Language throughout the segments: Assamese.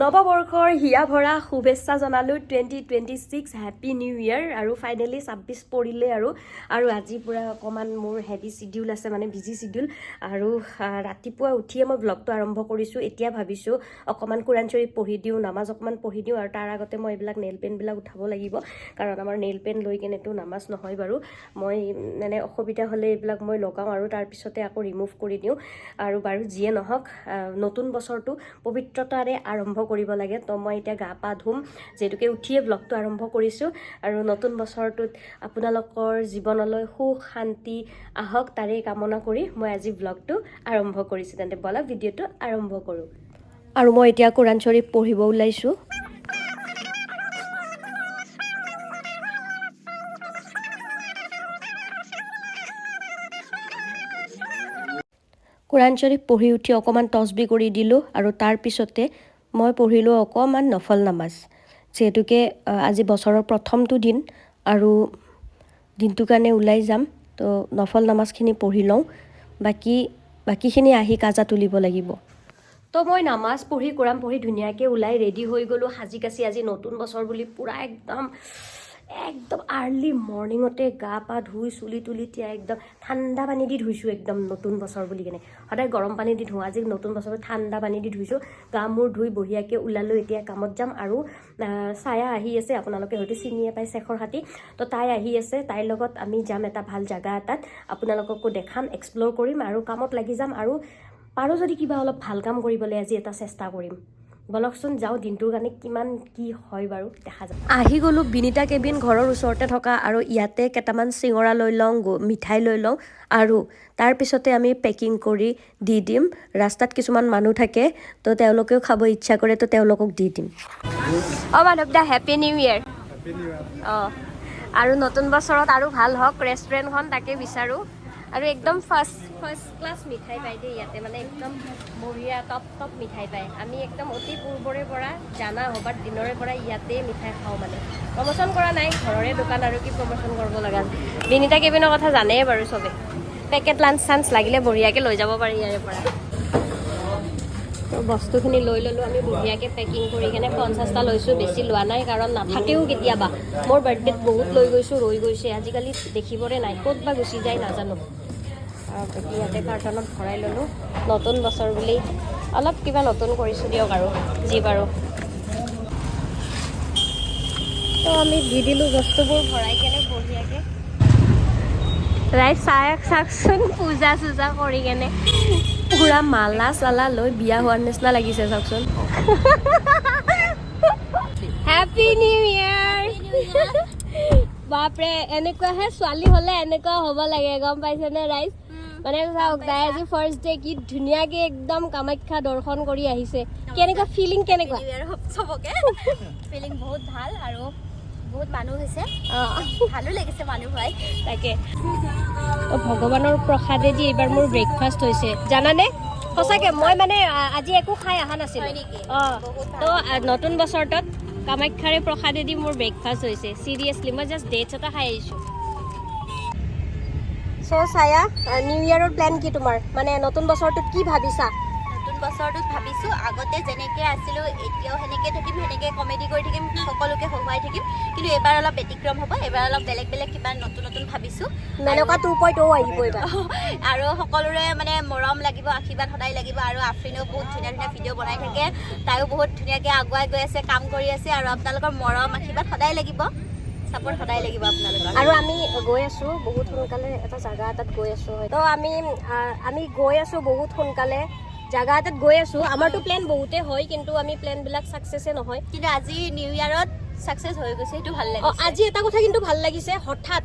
নৱবৰ্ষৰ হিয়া ভৰা শুভেচ্ছা জনালোঁ 2026 হেপী নিউ ইয়েৰ আৰু ফাইনেলি 26 পৰিলে আৰু আজি পুৰা অকণমান মোৰ হেভি চিডিউল আছে মানে বিজি চিডিউল আৰু ৰাতিপুৱা উঠিয়ে মই ব্লগটো আৰম্ভ কৰিছোঁ এতিয়া ভাবিছোঁ অকণমান কোৰাণ চৰীফ পঢ়ি দিওঁ নামাজ অকণমান পঢ়ি দিওঁ আৰু তাৰ আগতে মই এইবিলাক নেইল পেনবিলাক উঠাব লাগিব কাৰণ আমাৰ নেইল পেন লৈ কেনেতো নামাজ নহয় বাৰু মই মানে অসুবিধা হ'লে এইবিলাক মই লগাওঁ আৰু তাৰপিছতে আকৌ ৰিমুভ কৰি দিওঁ আৰু বাৰু যিয়ে নহওক নতুন বছৰটো পবিত্ৰতাৰে আৰম্ভ কৰিব লাগে তো মই এতিয়া গা পা ধুম যেতুকে উঠিয়ে ব্লগটো আৰম্ভ কৰিছোঁ আৰু নতুন বছৰটোত আপোনালোকৰ জীৱনলৈ সুখ শান্তি আহক তাৰে কামনা কৰি মই আজি ব্লগটো আৰম্ভ কৰিছোঁ তেন্তে বলা ভিডিঅ'টো আৰম্ভ কৰোঁ আৰু মই এতিয়া কোৰাণ চৰীফ পঢ়িব ওলাইছোঁ কোৰাণ চৰীফ পঢ়ি উঠি অকণমান তছবি কৰি দিলোঁ আৰু তাৰ পিছতে মই পঢ়িলোঁ অকণমান নফল নামাজ যিহেতুকে আজি বছৰৰ প্ৰথমটো দিন আৰু দিনটোৰ কাৰণে ওলাই যাম তো নফল নামাজখিনি পঢ়ি লওঁ বাকীখিনি আহি কাজা তুলিব লাগিব তো মই নামাজ পঢ়ি কোৰাণ পঢ়ি ধুনীয়াকৈ ওলাই ৰেডি হৈ গ'লোঁ সাজি কাচি আজি নতুন বছৰ বুলি পূৰা একদম আৰ্লি মৰ্ণিঙতে গা পা ধুই চুলি তুলি তিয়াই একদম ঠাণ্ডা পানী দি ধুইছোঁ একদম নতুন বছৰ বুলি কেনে সদায় গৰম পানী দি ধুওঁ আজি নতুন বছৰত ঠাণ্ডা পানী দি ধুইছোঁ গা মূৰ ধুই বঢ়িয়াকৈ ওলালোঁ এতিয়া কামত যাম আৰু ছায়া আহি আছে আপোনালোকে হয়তো চিনিয়ে পায় শেখৰ হাতী তো তাই আহি আছে তাইৰ লগত আমি যাম এটা ভাল জাগা এটাত আপোনালোককো দেখাম এক্সপ্ল'ৰ কৰিম আৰু কামত লাগি যাম আৰু পাৰোঁ যদি কিবা অলপ ভাল কাম কৰিবলৈ আজি এটা চেষ্টা কৰিম বলকচোন যাওঁ দিনটোৰ কাৰণে কিমান কি হয় বাৰু দেখা যাব আহি গ'লোঁ বিনিতা কেবিন ঘৰৰ ওচৰতে থকা আৰু ইয়াতে কেইটামান চিঙৰা লৈ লওঁ মিঠাই লৈ লওঁ আৰু তাৰপিছতে আমি পেকিং কৰি দি দিম ৰাস্তাত কিছুমান মানুহ থাকে তো তেওঁলোকেও খাব ইচ্ছা কৰে তো তেওঁলোকক দি দিম মাধৱ দা হেপী নিউ ইয়েৰ অঁ আৰু নতুন বছৰত আৰু ভাল হওক ৰেষ্টুৰেণ্টখন তাকে বিচাৰোঁ আৰু একদম ফাৰ্ষ্ট ক্লাছ মিঠাই পায় দেই ইয়াতে মানে একদম বঢ়িয়া টপ মিঠাই পায় আমি একদম অতি পূৰ্বৰে পৰা জানা হবাৰ দিনৰে পৰা ইয়াতে মিঠাই খাওঁ মানে প্ৰমোচন কৰা নাই ঘৰৰে দোকান আৰু কি প্ৰমোচন কৰিব লগা বিনিতা কেবিনৰ কথা জানেই বাৰু চবে পেকেট লাঞ্চ চাঞ্চ লাগিলে বঢ়িয়াকৈ লৈ যাব পাৰি ইয়াৰে পৰা তো বস্তুখিনি লৈ ল'লোঁ আমি বঢ়িয়াকৈ পেকিং কৰি কেনে 50টা লৈছোঁ বেছি লোৱা নাই কাৰণ নাথাকেও কেতিয়াবা মোৰ বাৰ্থডেত বহুত লৈ গৈছোঁ ৰৈ গৈছে আজিকালি দেখিবৰে নাই ক'ত বা গুচি যায় নাজানো ইয়াতে কাৰ্টনত ভৰাই ল'লোঁ নতুন বছৰ বুলি অলপ কিবা নতুন কৰিছোঁ দিয়ক আৰু যি বাৰু তো আমি দি দিলোঁ বস্তুবোৰ ভৰাই কেনে বঢ়িয়াকৈ ৰাইজ চাওকচোন পূজা চূজা কৰি কেনে পুৰা মালা চালা লৈ বিয়া হোৱাৰ নিচিনা লাগিছে চাওকচোন হেপী নিউ ইয়েৰ বাপৰে এনেকুৱাহে ছোৱালী হ'লে এনেকুৱা হ'ব লাগে গম পাইছেনে ৰাইজ মানে চাওক তাই আজি ফাৰ্ষ্ট ডে কি ধুনীয়াকৈ একদম কামাখ্যা দৰ্শন কৰি আহিছে কেনেকুৱা ফিলিং কেনেকুৱা চবকে ফিলিং বহুত ভাল আৰু বহুত মানুহ হৈছে ভালো লাগিছে মানুহ হয় তাকে তো ভগৱানৰ প্ৰসাদেদি এইবাৰ মোৰ ব্ৰেকফাষ্ট হৈছে জানানে সঁচাকৈ মই মানে আজি একো খাই অহা নাছিলোঁ তো নতুন বছৰটোত কামাখ্যাৰে প্ৰসাদেদি মোৰ ব্ৰেকফাষ্ট হৈছে চিৰিয়াছলি মই জাষ্ট ডেটছ এটা খাই আহিছোঁ চ' ছায়া নিউ ইয়েৰৰ প্লেন কি তোমাৰ মানে নতুন বছৰটোত কি ভাবিছা নতুন বছৰটোত ভাবিছোঁ আগতে যেনেকৈ আছিলোঁ এতিয়াও সেনেকৈ থাকিম সেনেকৈ কমেডি কৰি থাকিম সকলোকে হহুৱাই থাকিম কিন্তু এইবাৰ অলপ ব্যতিক্ৰম হ'ব এইবাৰ অলপ বেলেগ কিবা নতুন ভাবিছোঁ মেনকা 2.0 আহিব এইবাৰ আৰু সকলোৰে মানে মৰম লাগিব আশীৰ্বাদ সদায় লাগিব আৰু আফ্ৰিনেও বহুত ধুনীয়া ভিডিঅ' বনাই থাকে তাইও বহুত ধুনীয়াকৈ আগুৱাই গৈ আছে কাম কৰি আছে আৰু আপোনালোকৰ মৰম আশীৰ্বাদ সদায় লাগিব সাপোৰ্ট সদায় লাগিব আপোনালোকৰ আৰু আমি গৈ আছোঁ বহুত সোনকালে এটা জাগা এটাত গৈ আছোঁ তো আমি গৈ আছোঁ বহুত সোনকালে জাগা এটাত গৈ আছোঁ আমাৰতো প্লেন বহুতে হয় কিন্তু আমি প্লেনবিলাক ছাকচেছে নহয় কিন্তু আজি নিউ ইয়েৰত ছাকচেছ হৈ গৈছে সেইটো ভাল লাগিছে আজি এটা কথা কিন্তু ভাল লাগিছে হঠাৎ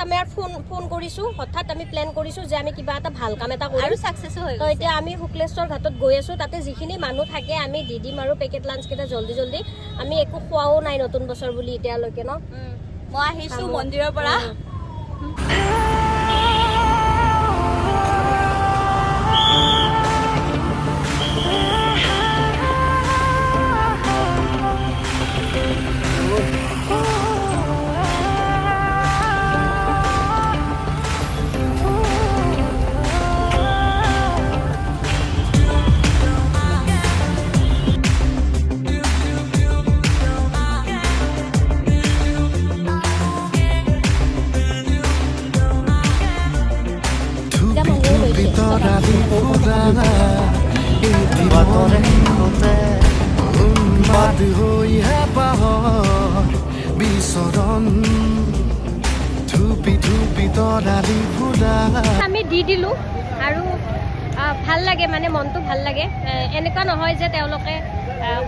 আমি আৰু ফোন কৰিছোঁ হঠাৎ আমি প্লেন কৰিছোঁ যে আমি কিবা এটা ভাল কাম এটা কৰিম আৰু ছাকচেছো হৈ তো এতিয়া আমি শুক্লেশ্বৰ ঘাটত গৈ আছোঁ তাতে যিখিনি মানুহ থাকে আমি দি দিম আৰু পেকেট লাঞ্চকেইটা জল্দি আমি একো খোৱাও নাই নতুন বছৰ বুলি এতিয়ালৈকে ন মই আহিছোঁ মন্দিৰৰ পৰা বাদ হৈহে পাহৰ বিচৰণ ধুপি ধুপি তৰালি ফুলা আমি দি দিলোঁ আৰু ভাল লাগে মানে মনটো ভাল লাগে এনেকুৱা নহয় যে তেওঁলোকে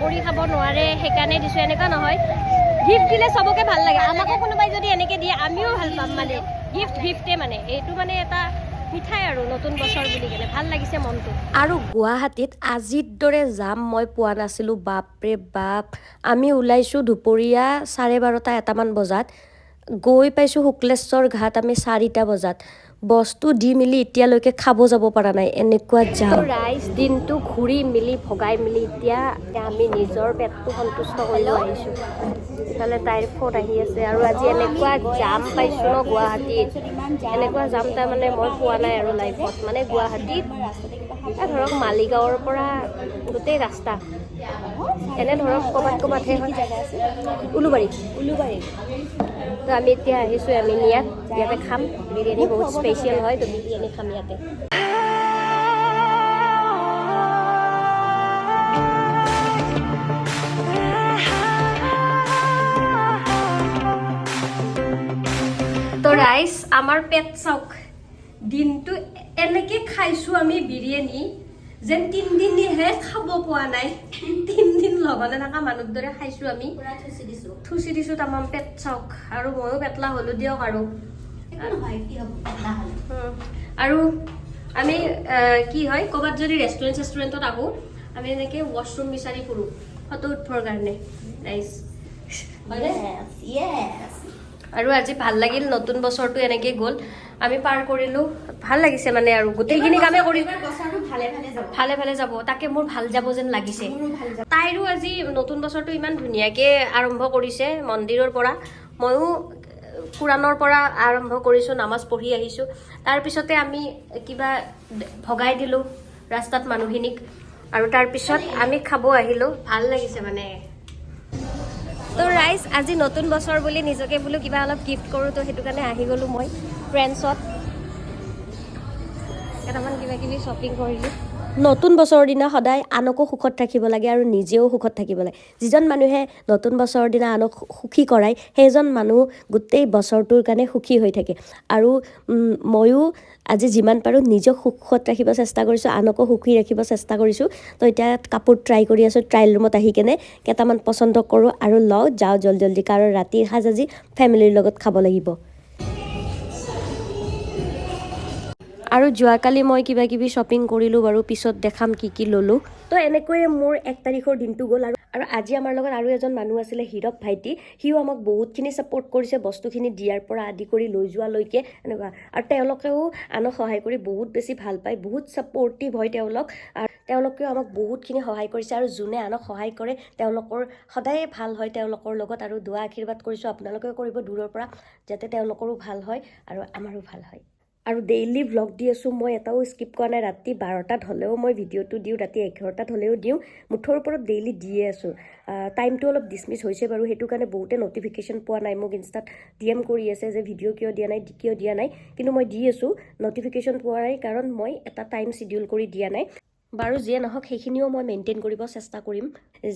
কৰি খাব নোৱাৰে সেইকাৰণে দিছোঁ এনেকুৱা নহয় গিফ্ট দিলে চবকে ভাল লাগে আমাকো কোনোবাই যদি এনেকৈ দিয়ে আমিও ভাল পাম মানে গিফ্টে মানে এইটো মানে এটা মিঠাই আৰু নতুন বছৰ বুলি কেনে ভাল লাগিছে মনটো আৰু গুৱাহাটীত আজিৰ দৰে যাম মই পোৱা নাছিলোঁ বাপৰে বাপ আমি ওলাইছোঁ দুপৰীয়া 12:30 এটামান বজাত গৈ পাইছোঁ শুক্লেশ্বৰ ঘাট আমি 4টা বজাত বস্তু দি মেলি এতিয়ালৈকে খাব যাব পৰা নাই এনেকুৱা যাম ৰাইজ দিনটো ঘূৰি মেলি ভগাই মেলি এতিয়া আমি নিজৰ পেটটো সন্তুষ্ট কৰিব আহিছোঁ ইফালে তাইৰ ফোন আহি আছে আৰু আজি এনেকুৱা জাম পাইছোঁ ন গুৱাহাটীত এনেকুৱা জাম তাৰমানে মই পোৱা নাই আৰু লাইফত মানে গুৱাহাটীত ধৰক মালিগাঁৱৰ পৰা গোটেই ৰাস্তা এনে ধৰক ক'ৰবাতহে হয় উলুবাৰী তো আমি এতিয়া আহিছোঁ আমি ইয়াতে খাম বিৰিয়ানী বহুত স্পেচিয়েল হয় তো বিৰিয়ানী খাম ইয়াতে তো ৰাইজ আমাৰ পেট চাওক দিনটো এনেকে খাইছোঁ আমি বিৰিয়ানী যেন 3 দিনহে খাব পোৱা নাই 3 দিন লগতে থকা মানুহৰ দৰে খাইছোঁ আমি থুচি দিছোঁ তামাম পেট চাওক আৰু ময়ো পেটলা হ'লো দিয়ক আৰু আমি কি হয় ক'ৰবাত যদি ৰেষ্টুৰেণ্টত আহোঁ আমি এনেকৈ ৱাছৰুম বিচাৰি ফুৰোঁ ফটো উঠিবৰ কাৰণে ৰাইজ আৰু আজি ভাল লাগিল নতুন বছৰটো এনেকৈ গ'ল আমি পাৰ কৰিলোঁ ভাল লাগিছে মানে আৰু গোটেইখিনি কামে কৰি ভালে ভালে যাব তাকে মোৰ ভাল যাব যেন লাগিছে তাইৰো আজি নতুন বছৰটো ইমান ধুনীয়াকৈ আৰম্ভ কৰিছে মন্দিৰৰ পৰা ময়ো কুৰাণৰ পৰা আৰম্ভ কৰিছোঁ নামাজ পঢ়ি আহিছোঁ তাৰপিছতে আমি কিবা ভগাই দিলোঁ ৰাস্তাত মানুহখিনিক আৰু তাৰপিছত আমি খাব আহিলোঁ ভাল লাগিছে মানে তো ৰাইজ আজি নতুন বছৰ বুলি নিজকে বোলো কিবা অলপ গিফ্ট কৰোঁ তো সেইটো কাৰণে আহি গ'লোঁ মই ফ্ৰেণ্ডছত কেইটামান কিবা কিবি শ্বপিং কৰিলোঁ নতুন বছৰৰ দিনা সদায় আনকো সুখত ৰাখিব লাগে আৰু নিজেও সুখত থাকিব লাগে যিজন মানুহে নতুন বছৰৰ দিনা আনক সুখী কৰায় সেইজন মানুহ গোটেই বছৰটোৰ কাৰণে সুখী হৈ থাকে আৰু ময়ো আজি যিমান পাৰোঁ নিজক সুখত ৰাখিব চেষ্টা কৰিছোঁ আনকো সুখী ৰাখিব চেষ্টা কৰিছোঁ তো এতিয়া কাপোৰ ট্ৰাই কৰি আছোঁ ট্ৰায়েল ৰুমত আহি কেনে কেইটামান পচন্দ কৰোঁ আৰু লওঁ যাওঁ জলদি কাৰণ ৰাতিৰ সাজ আজি ফেমিলিৰ লগত খাব লাগিব আৰু যোৱাকালি মই কিবা কিবি শ্বপিং কৰিলোঁ বাৰু পিছত দেখাম কি ল'লোঁ তো এনেকৈয়ে মোৰ 1 তাৰিখৰ দিনটো গ'ল আৰু আজি আমাৰ লগত আৰু এজন মানুহ আছিলে হীৰক ভাইটি সিও আমাক বহুতখিনি ছাপোৰ্ট কৰিছে বস্তুখিনি দিয়াৰ পৰা আদি কৰি লৈ যোৱালৈকে এনেকুৱা আৰু তেওঁলোকেও আনক সহায় কৰি বহুত বেছি ভাল পায় বহুত ছাপোৰ্টিভ হয় তেওঁলোকেও আমাক বহুতখিনি সহায় কৰিছে আৰু যোনে আনক সহায় কৰে তেওঁলোকৰ সদায়ে ভাল হয় তেওঁলোকৰ লগত আৰু দোৱা আশীৰ্বাদ কৰিছোঁ আপোনালোকেও কৰিব দূৰৰ পৰা যাতে তেওঁলোকৰো ভাল হয় আৰু আমাৰো ভাল হয় আৰু ডেইলি ভ্লগ দি আছোঁ মই এটাও স্কিপ কৰা নাই ৰাতি 12টাত হ'লেও মই ভিডিঅ'টো দিওঁ ৰাতি 11টাত হ'লেও দিওঁ মুঠৰ ওপৰত ডেইলি দিয়ে আছোঁ টাইমটো অলপ ডিছমিছ হৈছে বাৰু সেইটো কাৰণে বহুতে নটিফিকেশ্যন পোৱা নাই মোক ইনষ্টাত DM কৰি আছে যে ভিডিঅ' কিয় দিয়া নাই কিন্তু মই দি আছোঁ নটিফিকেশ্যন পোৱা নাই কাৰণ মই এটা টাইম চিডিউল কৰি দিয়া নাই বাৰু যিয়ে নহওক সেইখিনিও মই মেইনটেইন কৰিব চেষ্টা কৰিম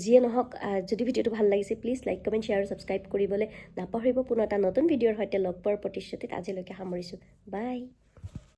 যিয়ে নহওক যদি ভিডিঅ'টো ভাল লাগিছে প্লিজ লাইক কমেণ্ট শ্বেয়াৰ আৰু ছাবস্ক্ৰাইব কৰিবলৈ নাপাহৰিব পুনৰ এটা নতুন ভিডিঅ'ৰ সৈতে লগ পোৱাৰ প্ৰতিশ্ৰুতিত আজিলৈকে সামৰিছোঁ বাই